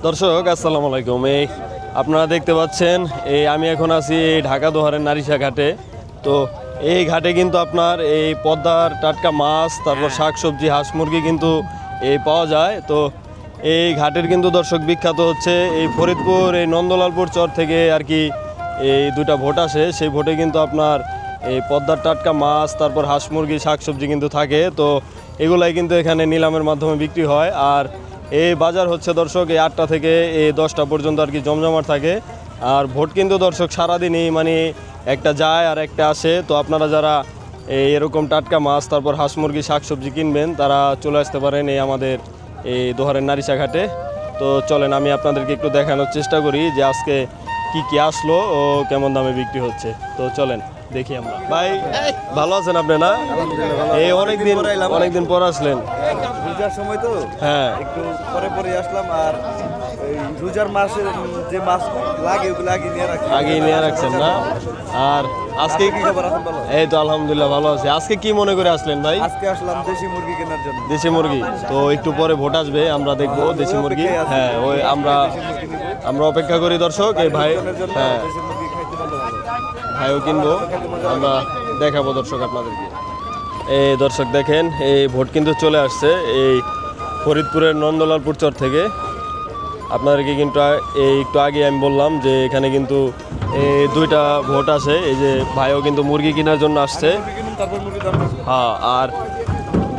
দর্শক আসসালামু আলাইকুম। এই আপনারা দেখতে পাচ্ছেন আমি এখন আছি ঢাকা দোহারের নারিশা ঘাটে। তো এই ঘাটে কিন্তু আপনার এই পদ্মার টাটকা মাছ, তারপর শাকসবজি, হাঁস মুরগি কিন্তু পাওয়া যায়। তো এই ঘাটের কিন্তু দর্শক বিখ্যাত হচ্ছে এই ফরিদপুর এই নন্দলালপুর চর থেকে আর কি এই দুটা ভোট আসে। সেই ভোটে কিন্তু আপনার এই পদ্মার টাটকা মাছ, তারপর হাঁস মুরগি, শাকসবজি কিন্তু থাকে। তো এগুলাই কিন্তু এখানে নিলামের মাধ্যমে বিক্রি হয়। আর এই বাজার হচ্ছে দর্শক এই 8টা থেকে এই 10টা পর্যন্ত আর কি জমজমাট থাকে। আর ভোট কিন্তু দর্শক সারাদিনই মানে একটা যায় আর একটা আসে। তো আপনারা যারা এরকম টাটকা মাছ, তারপর হাঁস মুরগি, শাকসবজি কিনবেন তারা চলে আসতে পারেন এই আমাদের এই দোহারের নারিশা ঘাটে। তো চলেন আমি আপনাদেরকে একটু দেখানোর চেষ্টা করি যে আজকে কি আসলো ও কেমন দামে বিক্রি হচ্ছে। তো চলেন দেখি আমরা। ভাই ভালো আছেন আপনি? না এই অনেকদিন পর আসলেন। রোজার সময় তো হ্যাঁ, একটু পরে আসলাম। আর রোজার মাসের যে মাছ লাগে ওগুলো আগে নিয়ে রাখছেন না? আর আজকে কি খবর? আছেন ভালো? এই তো আলহামদুলিল্লাহ ভালো আছে। আজকে কি মনে করে আসলেন ভাই? আজকে আসলাম দেশি মুরগি কেনার জন্য। দেশি মুরগি তো একটু পরে ভোট আসবে, আমরা দেখবো দেশি মুরগি। হ্যাঁ, ওই আমরা অপেক্ষা করি দর্শক। এই ভাই, হ্যাঁ দেশি মুরগি খাইতে ভালো। ভাইও কিনবো, আমরা দেখাবো দর্শক আপনাদেরকে। এই দর্শক দেখেন এই ভোট কিন্তু চলে আসছে এই ফরিদপুরের নন্দলালপুর চর থেকে। আপনাদেরকে কিন্তু একটু আগে আমি বললাম যে এখানে কিন্তু এই দুইটা ভোট আসে। এই যে ভাইও কিন্তু মুরগি কেনার জন্য আসছে। হ্যাঁ, আর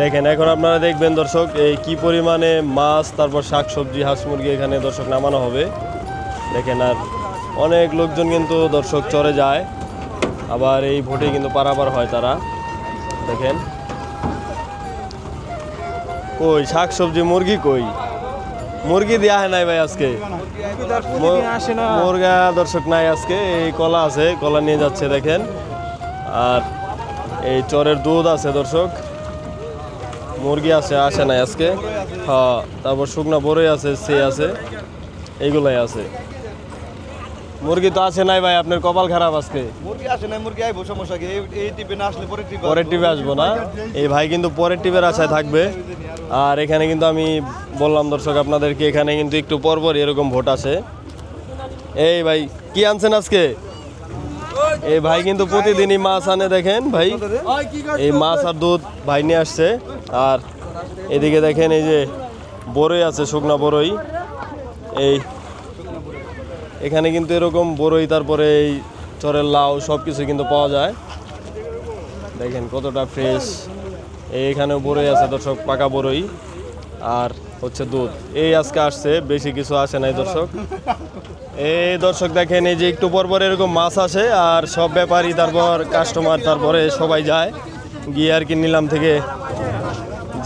দেখেন এখন আপনারা দেখবেন দর্শক এই কি পরিমাণে মাছ, তারপর শাকসবজি, হাঁস মুরগি এখানে দর্শক নামানো হবে দেখেন। আর অনেক লোকজন কিন্তু দর্শক চরে যায়, আবার এই ভোটে কিন্তু পারাপার হয় তারা। দেখেন কই শাকসবজি, মুরগি কই? মুরগি দেওয়া হয় নাই ভাই আজকে, মুরগা দর্শক নাই আজকে। এই কলা আছে, কলা নিয়ে যাচ্ছে দেখেন। আর এই চরের দুধ আছে দর্শক, মুরগি আসে নাই আজকে। হ্যাঁ, তারপর শুকনা বড়ই আছে, সে আছে, এইগুলাই আছে। মুরগি তো আসে নাই ভাই, আপনার কপাল খারাপ আজকে। মুরগি আসে নাই, মুরগি আইবো, সমস্যা কি? এই টিপে না আসলে পরের টিপে আসবো না। এই ভাই কিন্তু পরের টিপের আশায় থাকবে। আর এখানে কিন্তু আমি বললাম দর্শক আপনাদেরকে এখানে কিন্তু একটু পরপর এরকম ভোট আসে। এই ভাই কি আনছেন আজকে? এই ভাই কিন্তু প্রতিদিনই মাছ আনে দেখেন ভাই। এই মাছ আর দুধ ভাই নিয়ে আসছে। আর এদিকে দেখেন এই যে বড়ই আছে, শুকনা বড়ই। এখানে কিন্তু এরকম বড়ই, তারপরে এই চরের লাউ সব কিছু কিন্তু পাওয়া যায়। দেখেন কতটা ফ্রেশ। এইখানেও বড়ই আছে দর্শক, পাকা বড়ই। আর হচ্ছে দুধ এই আজকে আসছে, বেশি কিছু আসে নাই দর্শক। এই দর্শক দেখেন এই যে একটু পরপর এরকম মাছ আসে। আর সব ব্যাপারী, তারপর কাস্টমার, তারপরে সবাই যায় গিয়ে আর কি নিলাম থেকে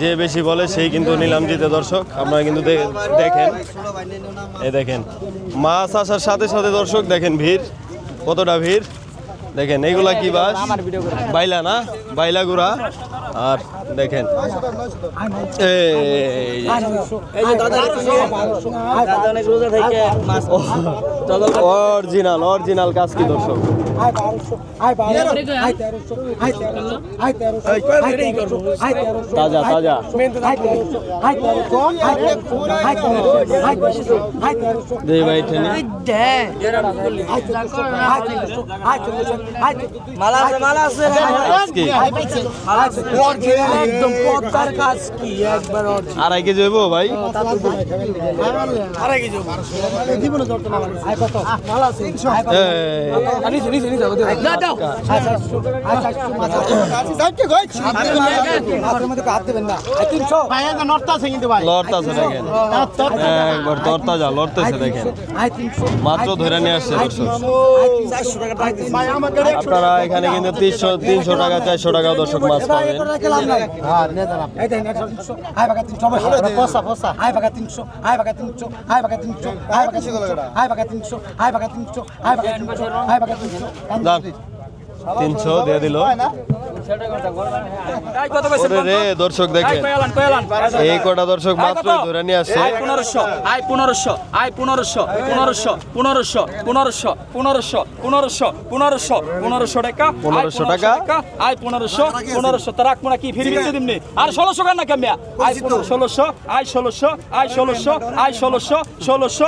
যে বেশি বলে সেই কিন্তু নিলাম দিতে দর্শক। আপনারা কিন্তু দেখেন এই দেখেন মাছ আসার সাথে সাথে দর্শক দেখেন ভিড়, কতটা ভিড় দেখেন। এইগুলা কি বাস? বাইলা না, বাইলা গুড়া। আর দেখেন অরিজিনাল কাজ কি দর্শক। তাজা তাজা ভাই মালা আছে একদম পদ্মার কাজ কি একবার 2.5 কেজি হইব ভাই? 2.5 কেজি দিব না ধরতে আই কত মালা আছে নিচে দাও দাও যাইতে গই আপনার মধ্যে হাত দিবেন না 300 ভাই এটা নরতা আছে কিন্তু ভাই লরতা আছে দেখেন, একবার তরতা যা লরতেছে দেখেন। 300 মাত্র ধরে নিয়ে আসছে দর্শক। 400 টাকা টাকা ভাই আমাকে আপনারা এখানে কিন্তু 300 টাকা 400 টাকা দর্শক মাছ পাবেন। হ্যাঁ নে দাও এই দেন 100 আই বাগা 300 ফসা আই বাগা 300 আই বাগা 300 আই বাগা 300 আই বাগা 300 আই বাগা 300 আই বাগা 300 আই বাগা 300 আই বাগা 300 দাম 300 দিয়ে দিল। এই কত কইছে ওরে রে দর্শক দেখেন কয়ালান এই কটা দর্শক মাত্র ধরে নিয়ে আসছে। আই 1500 আই 1500 আই 1500 1500 1500 1500 1500 1500 1500 1500 টাকা 1500 টাকা আই 1500 1500 তারাক মোনা কি ফিরি দিতে দিমনি আর 1600 কান না Kamiya I 1600 I 1600 I 1600 I 1600 1600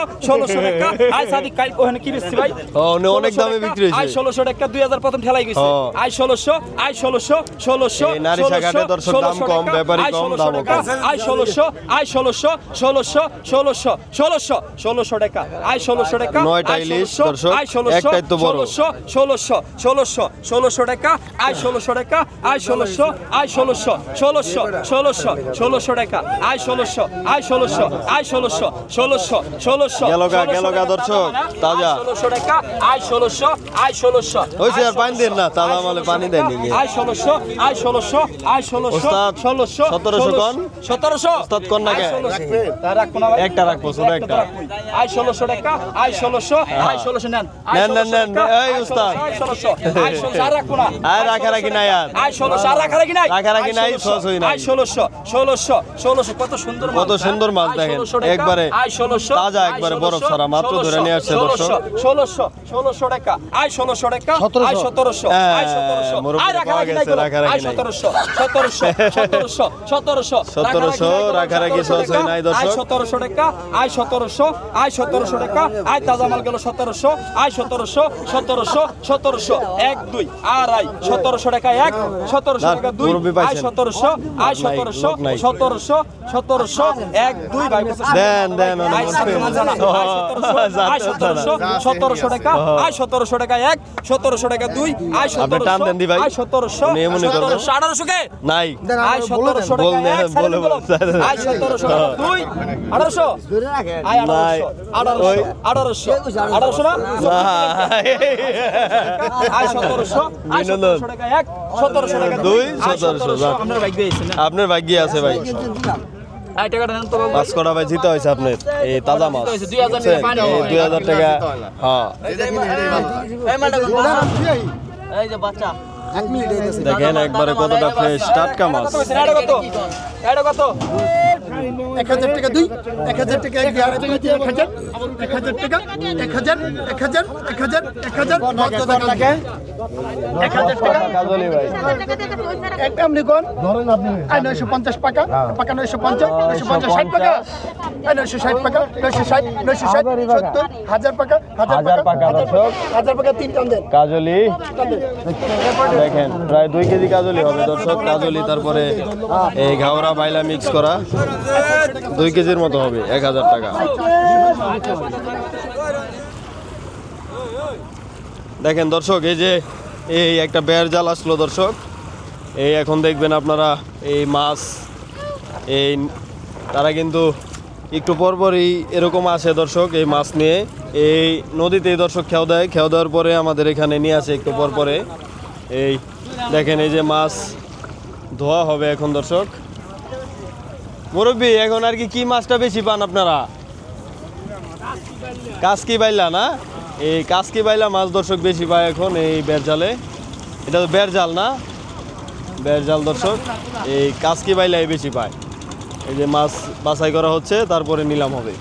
টাকা আই সাদিক কাই ওখানে কি বেচছি ভাই ও অনেক দামে বিক্রি হইছে। আই 1600 টাকা 2000 প্রথম ঠেলাই গেছে আই 1600 আই 1600 1600 এই নারিশা ঘাটে দর্শক দাম কম, ব্যাপারী কম, দামও কম। আই 1600 আই 1600 1600 1600 1600 1600 টাকা আই 1600 টাকা নয়টা আই ইলিশ 1600, দর্শক, আই 1600 একটাই তো বড়। 1600 1600 1600 টাকা আই 1600 টাকা আই 1600 আই 1600 1600 1600 1600 টাকা আই 1600 আই 1600 আই 1600 1600 1600 গেল গা দর্শক, তাজা। 1600 টাকা আই 1600 আই 1600 হইছে আর পানি দেন না, তাজা মালে পানি দেন নি। আই 1600 আই 1600 আই 1600 ওস্তাদ, 1600 1700 কোন? 1700 ওস্তাদ কোন না কে? তার রাখবো না ভাই। একটা রাখবো, ছোট একটা। আই 1600 টাকা আই 1600 আই 1600 নেন আই নেন, নেন, 1600 নেন। টাকা, এই আই উস্তাদ। 1600 আই 1600 আর রাখবো না আর রাখারাখি নাই আর। আই 1600 আর রাখারাখি নাই রাখারাখি নাই, আই 1600, সহজ হই নাই। আই 1600 1600 1600 কত সুন্দর মাছ, কত সুন্দর মাছ আই দেখেন, 1600 টাকা, একবারে আই 1600 তাজা, আই একবারে 1600, বরফ ছাড়া, মাত্র ধরে নিয়ে আসছে 1600, দর্শক। 1600 টাকা আই 1600 টাকা আই 1700 হ্যাঁ, আই 1700 মুরব্বি আই পাওয়া রাখারাখি নাই গেছে, কোনো, রাখারাখি আই নাই। 1700 1700 1700 1700 রাখারাখি সহজ হই নাই দর্শক। আই 1700 টাকা আই 1700 আই 1700 টাকা আই তাজা মাল গেল 1700 আই 1700 1700 1700 1 2 আড়াই 1700 টাকা 1 1700 টাকা 2 মুরব্বি আই পাইছেন। 1700 আই নাই, 1700 লোক নাই। 1700 1700 1 2 ভাই দেন, দেন, আই 1700 টাকা আই 1700 টাকা 1 1700 টাকা 2 আই আপনি টান দেন দি ভাই। 1700 আই 1700 উনি এমনই করবেন। 1800 কে নাই। আই 1700 টাকা বল নে, এক, বলে বল। আই 1700 টাকা 2 1800 আই 1800 1800 না আই 1700 আই 1700 টাকা 1 1700 টাকা 2 দুই, 1700 যাক। আপনার ভাগ্য হইছে না আপনার ভাগ্যে আছে ভাই। আই টাকাটা নেন তো বাবু। মাছ কটা ভাই জিতে হয়েছে আপনার, এই তাজা মাছ। হয়েছে, 2000 টাকা পানি। এই 2000 টাকা, হ্যাঁ। এই যে বাচ্চা দেখেন একবারে কতটা ফ্রেশ টাটকা মাছ। কত হইছে এটা কত এটা কত 1000 টাকা 2 1000 টাকা 1 1000 টাকা 1000 1000 1000 1000 কত টাকা লাগে 1000 টাকা কাজলি ভাই। একটা আমনি কোন ধরেন আপনি 950 টাকা টাকা 950 950 60 টাকা 960 টাকা 960 960 70 1000 টাকা 1000 টাকা দর্শক। 1000 টাকা 3 টান দেন কাজলি দেখেন প্রায় 2 কেজি কাজলি হবে দর্শক। কাজলি তারপরে এই ঘাওড়া বাইলা মিক্স করা 2 কেজির মতো হবে, 1000 টাকা। দেখেন দর্শক, এই যে এই একটা বের জাল আসলো দর্শক। এই এখন দেখবেন আপনারা এই মাছ, এই তারা কিন্তু একটু পরপরই এরকম আসে দর্শক এই মাছ নিয়ে। এই নদীতেই দর্শক খেয়াও দেয়, খেয়াও দেওয়ার পরে আমাদের এখানে নিয়ে আসে একটু পরপরে। এই দেখেন এই যে মাছ ধোয়া হবে এখন দর্শক। মুরব্বি এখন আর কি মাছটা বেশি পান আপনারা? কাসকি বাইলা না? এই কাসকি বাইলা মাছ দর্শক বেশি পায় এখন এই বেরজালে। এটা তো বেরজাল না, বেরজাল দর্শক। এই কাসকি বাইলাই বেশি পায়। এই যে মাছ বাছাই করা হচ্ছে, তারপরে নিলাম হবে।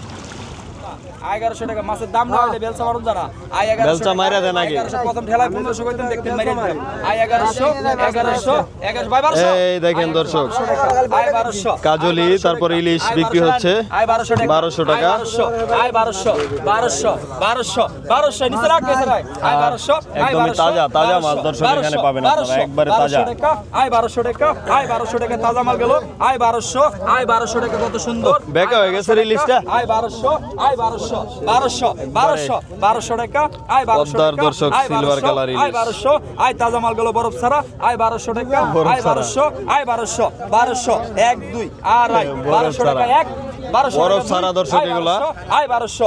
1100 টাকা মাছের দাম না হলে বেলচা মারুন যারা আই 1100 বেলচা মাইরা দেন আগে। 1100 প্রথম ঠেলায় 1500 কইতেন দেখতেন মাইরা দিতাম আই 1100 1100 ভাই 1200 এই দেখেন দর্শক, আই 1200 কাজলি তারপরে ইলিশ বিক্রি হচ্ছে আই 1200 টাকা 1200 টাকা। আই 1200 নিচে রাখ গেছে ভাই আই 1200 একদমই তাজা, তাজা মাছ দর্শক এখানে পাবেন আপনারা, একবারে তাজা। আই 1200 টাকা আই 1200 টাকা তাজা মাল গেল আই 1200 টাকা কত সুন্দর বেকা হয়ে গেছে ইলিশটা। আই 1200 টাকা আই 1200 পদ্মার টাকা দর্শক, I silver 1200 colour ilish. I 1200 I তাজা মাল গেল বরফ ছাড়া আই 1200 টাকা বরফ আই 1200 আই 1200 1 2 আড়াই 1200 টাকা 1 বরফ ছাড়া দর্শক এগুলা। আয় 1200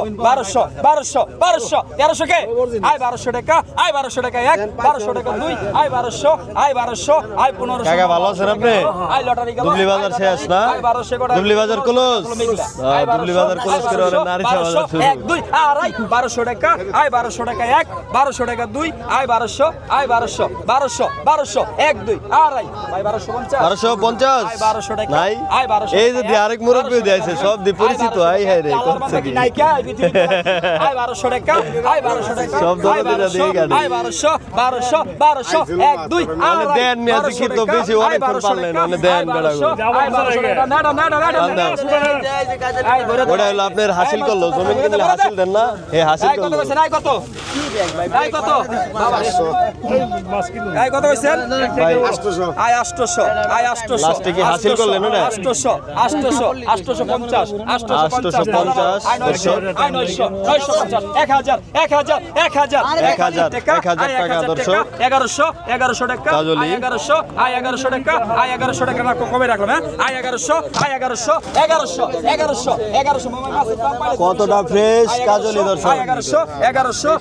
1300 কে আয় 1200 টাকা আয় 1200 টাকা এক 1200 টাকা দুই আয় 1200 আয় 1500 কাকা ভালো আছেন আপনি? আয় লটারি গেল দুবলি বাজার শেষ না? আয় 1200 কোটা দুবলি বাজার ক্লোজ। দুবলি বাজার ক্লোজ করে ওরা নারিশা বাজার শুরু। এক দুই আর আয় 1200 টাকা আয় 1200 টাকা এক 1200 টাকা দুই আয় 1200 আয় 1200 এক দুই আর আয় ভাই 1250 1250 আয় 1200 টাকা নাই আয় 1200 এই যে আরেক মুরব্বি দিয়েছে সব দি পরিচিত আই হায় রে করছে কি নাই কে আয় 1200 টাকা আয় 1200 টাকা সব দরজা দিয়ে গাড়ি। আয় 1200 এক দুই আর মানে দেন মিয়া দেখি তো বেশি অনেক কোন পারলেন মানে দেন বেড়াগো। আয় 1200 টাকা না ওটা হলো আপনার হাসিল করলো জমিন কিনলে হাসিল দেন না হে হাসিল আয় কত করলো। কইছেন আয় কত আয় কত কইছেন ভাই আয় 800 লাস্টে কি হাসিল করলেন ওটা? 850 আয় 950 1000 টাকা দর্শক। 1100 টাকা কাজলি। 1100 টাকা আয় 1100 টাকা না কমে রাখলাম হ্যাঁ আয় 1100 মামা মাছের দাম পাইলে কতটা ফ্রেশ কাজলি দর্শক। 1100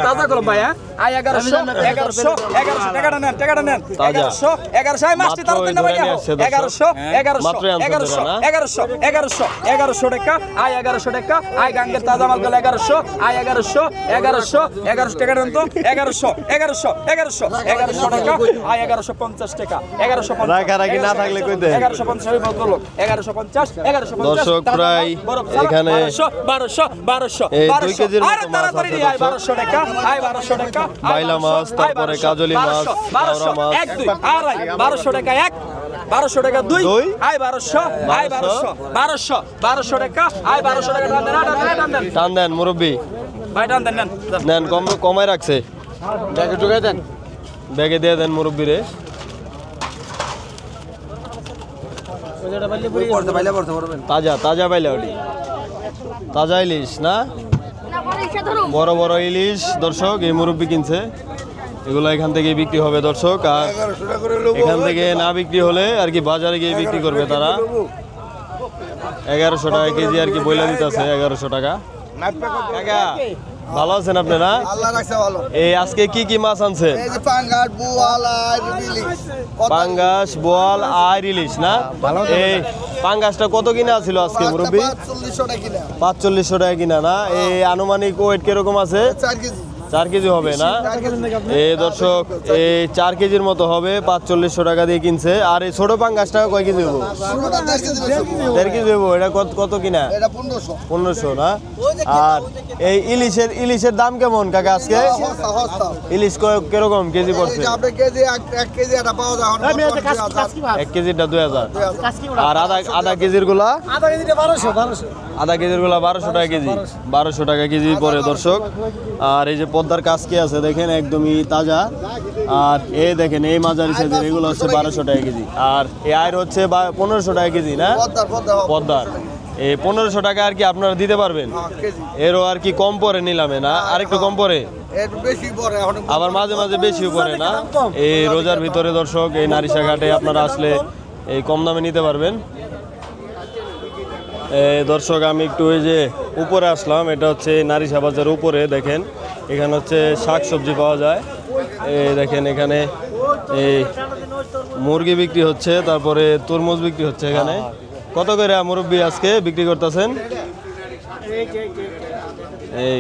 তাজা করলাম ভাই হ্যাঁ আয় 1100 টাকাটা নেন তাজা। 1100 আয় মাছটি তার দিন না ভাই 1100 টাকা আয় 1100 টাকা আয় গাঙ্গের তাজা মাল গেল 1100 আয় 1100 টাকা দেন তো 1100 টাকা আয় 1150 টাকা 1150 রাখারাখি না থাকলে কই দেন। 1150 আমি বললো 1150 দর্শক প্রায় এখানে 1200 এই 2 কেজির মতো আরে মাছ তাড়াতাড়ি আছে আয় 1200 টাকা আয় 1200 টাকা বাইলা মাছ, তারপরে কাজলি মাছ, কেওড়া মাছ। এক দুই আর আয় 1200 টাকা এক 1200 টাকা দুই দুই। আয় 1200 টাকা আয় 1200 টাকা টান দেন টান দেন মুরব্বি ভাই টান দেন নেন কমায় রাখছে ব্যাগে ঢুকাই দেন। ব্যাগে দিয়ে দেন মুরব্বি রে। তাজা বাইলা ওটি তাজা ইলিশ না বড় বড় ইলিশ দর্শক এই মুরব্বি কিনছে এগুলো এখান থেকে বিক্রি হবে দর্শক। আর এখান থেকে না বিক্রি হলে আর কি বাজারে গিয়ে বিক্রি করবে তারা। 1100 টাকা কেজি আর কি বইলা দিতেছে 1100 টাকা। কাকা ভালো আছেন আপনি না? আল্লাহ রাখছে ভালো। এই আজকে কি কি মাছ আনছেন? এই যে পাঙ্গাস বুয়াল আর ইলিশ। পাঙ্গাস বোয়াল আর ইলিশ না? এই পাঙ্গাসটা কত কিনা ছিল আজকে মুরব্বি? 4500 টাকা কিনা। 4500 টাকা কিনা না? এই আনুমানিক ওয়েট কিরকম আছে? 4 কেজি। 4 কেজি হবে না? এই দর্শক এই 4 কেজির মতো হবে 4500 টাকা দিয়ে কিনছে। আর এই ছোট পাঙ্গাসটা কয় কেজি হবে? পুরোটা 1.5 কেজি বেশি। 1.5 কেজি হবে। এটা কত কিনা? এটা 1500। 1500 না? আর এই ইলিশের দাম কেমন কাকা আজকে? হস্তা। ইলিশ কিরকম কেজি পড়ছে? আপনি কেজি 1 কেজি এটা পাওয়া যায় এখন 1 কেজিটা 2000। আর আধা কেজির গুলা? আধা কেজির গুলা 1200 টাকা কেজি। 1200 টাকা কেজি পড়ে দর্শক। আর এই যে পদ্মার কাজকি আছে দেখেন একদমই তাজা। আর এই দেখেন এই মাঝারি সাইজের এগুলো হচ্ছে 1200 টাকা কেজি। আর এই আয়ের হচ্ছে 1500 টাকা কেজি না? পদ্মার এই 1500 টাকা আর কি আপনারা দিতে পারবেন? কেজি। এরও আর কি কম পরে নিলামে না? আর একটু কম পরে এর বেশি পড়ে এখন। আবার মাঝে মাঝে বেশিও পড়ে না? এই রোজার ভিতরে দর্শক এই নারিশা ঘাটে আপনারা আসলে এই কম দামে নিতে পারবেন। দর্শক আমি একটু ওই যে উপরে আসলাম, এটা হচ্ছে নারিশা বাজারের উপরে দেখেন এখানে হচ্ছে শাক সবজি পাওয়া যায়। এই দেখেন এখানে এই মুরগি বিক্রি হচ্ছে, তারপরে তরমুজ বিক্রি হচ্ছে। এখানে কত করে মুরব্বি আজকে বিক্রি করতেছেন? এই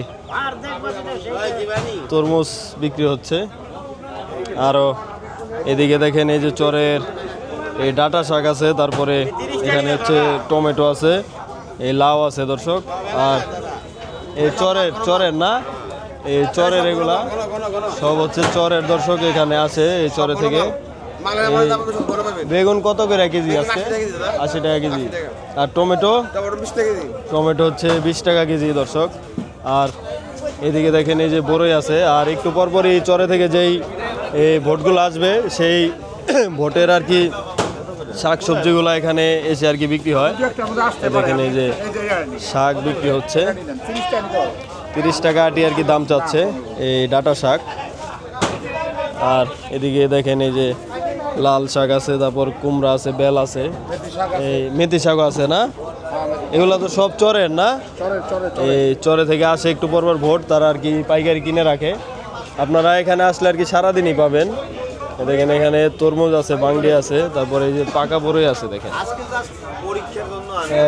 তরমুজ বিক্রি হচ্ছে। আরও এদিকে দেখেন এই যে চরের এই ডাঁটা শাক আছে, তারপরে এখানে হচ্ছে টমেটো আছে, এই লাউ আছে দর্শক। আর এই চরের না এই চরের এগুলা সব হচ্ছে চরের দর্শক এখানে আছে এই চরে থেকে। বেগুন কত করে কেজি আজকে? 80 টাকা কেজি। আর টমেটো হচ্ছে 20 টাকা কেজি দর্শক। আর এদিকে দেখেন এই যে বড়ই আছে। আর একটু পরপরই চরে থেকে যেই এই ভোটগুলো আসবে সেই ভোটের আর কি শাক সবজিগুলো এখানে এসে আর কি বিক্রি হয়। দেখেন এই যে শাক বিক্রি হচ্ছে 30 টাকা আটি আর কি দাম চাচ্ছে এই ডাঁটা শাক। আর এদিকে দেখেন এই যে লাল শাক আছে, তারপর কুমড়া আছে, বেল আছে, এই মেথি শাক আছে না? এগুলা তো সব চরের না, এই চরে থেকে আসে একটু পরপর ভোট, তারা আর কি পাইকারি কিনে রাখে। আপনারা এখানে আসলে আর কি সারাদিনই পাবেন। দেখেন এখানে তরমুজ আছে, বাংডি আছে, তারপরে এই যে পাকা বড়ই আছে দেখেন,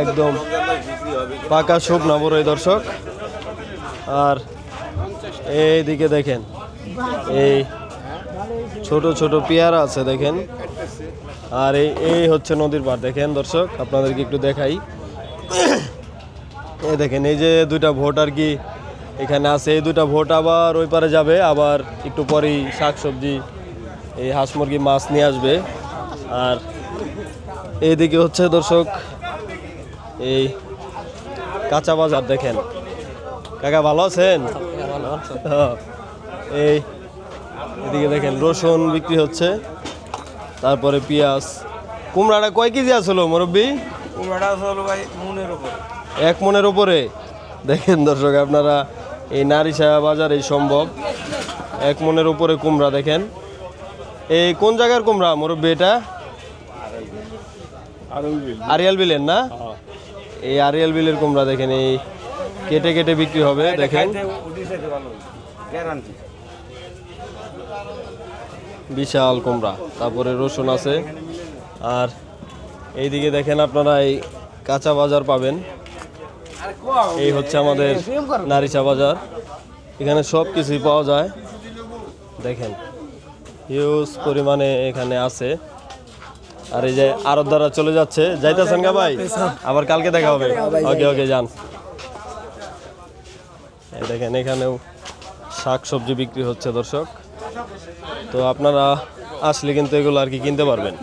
একদম পাকা শুকনা বড়ই দর্শক। আর এইদিকে দেখেন এই ছোট ছোট পেয়ারা আছে দেখেন। আর এই হচ্ছে নদীর পাড় দেখেন দর্শক, আপনাদেরকে একটু দেখাই। এই দেখেন এই যে দুইটা ভোট আর কি এখানে আছে, এই দুইটা ভোট আবার ওই পারে যাবে, আবার একটু পরেই শাকসবজি, এই হাঁস মুরগি, মাছ নিয়ে আসবে। আর এইদিকে হচ্ছে দর্শক এই কাঁচা বাজার দেখেন। কাকা ভালো আছেন? এই এদিকে দেখেন রসুন বিক্রি হচ্ছে, তারপরে পেঁয়াজ। কুমড়াটা কয় কেজি আসলো মুরব্বী? কুমড়াটা হলো ভাই মনের উপর, 1 মনের উপরে। দেখেন দর্শক আপনারা এই নারিশা বাজারে সম্ভব 1 মনের উপরে কুমড়া দেখেন। এই কোন জায়গার কুমড়া মুরব্বী এটা? আরিয়াল বিলের না? এই আরিয়াল বিলের কুমড়া দেখেন, এই কেটে কেটে বিক্রি হবে দেখেন। বিশাল কুমড়া, তারপরে রসুন আছে। আর এইদিকে দেখেন আপনারা এই কাঁচা বাজার পাবেন। এই হচ্ছে আমাদের নারিশা বাজার, এখানে সব কিছুই পাওয়া যায় দেখেন, হিউজ পরিমাণে এখানে আছে। আর এই যে আরব দ্বারা চলে যাচ্ছে, যাইতেছেন গা ভাই? আবার কালকে দেখা হবে। ওকে ওকে যান। এই দেখেন এখানেও শাক সবজি বিক্রি হচ্ছে দর্শক, তো আপনারা আসলে কিন্তু এগুলো আর কি কিনতে পারবেন।